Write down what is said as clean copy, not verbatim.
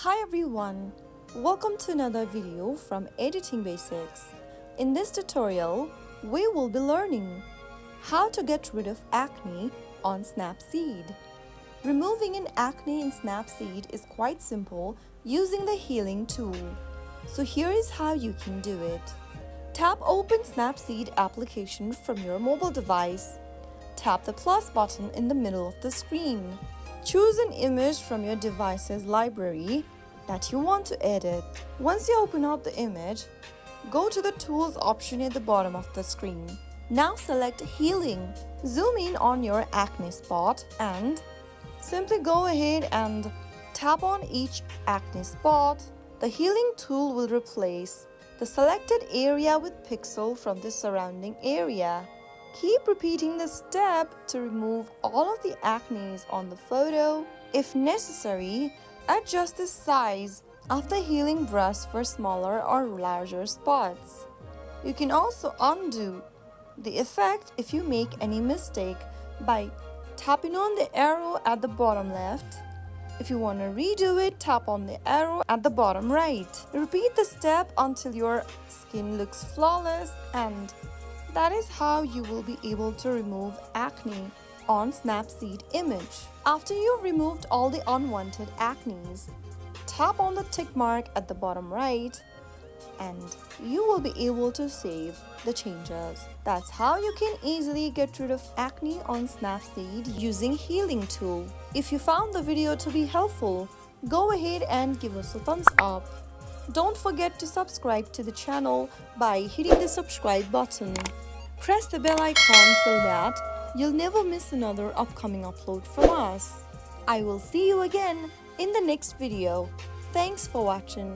Hi everyone, welcome to another video from Editing Basics. In this tutorial, we will be learning how to get rid of acne on Snapseed. Removing an acne in Snapseed is quite simple using the healing tool. So here is how you can do it. Tap Open Snapseed application from your mobile device. Tap the plus button in the middle of the screen. Choose an image from your device's library that you want to edit. Once you open up the image, go to the Tools option at the bottom of the screen. Now select Healing. Zoom in on your acne spot and simply go ahead and tap on each acne spot. The healing tool will replace the selected area with pixel from the surrounding area. Keep repeating this step to remove all of the acne on the photo. If necessary, adjust the size of the healing brush for smaller or larger spots. You can also undo the effect if you make any mistake by tapping on the arrow at the bottom left. If you want to redo it, tap on the arrow at the bottom right. Repeat the step until your skin looks flawless, and that is how you will be able to remove acne on Snapseed image. After you've removed all the unwanted acne, tap on the tick mark at the bottom right and you will be able to save the changes. That's how you can easily get rid of acne on Snapseed using healing tool. If you found the video to be helpful, go ahead and give us a thumbs up. Don't forget to subscribe to the channel by hitting the subscribe button. Press the bell icon so that you'll never miss another upcoming upload from us. I will see you again in the next video. Thanks for watching.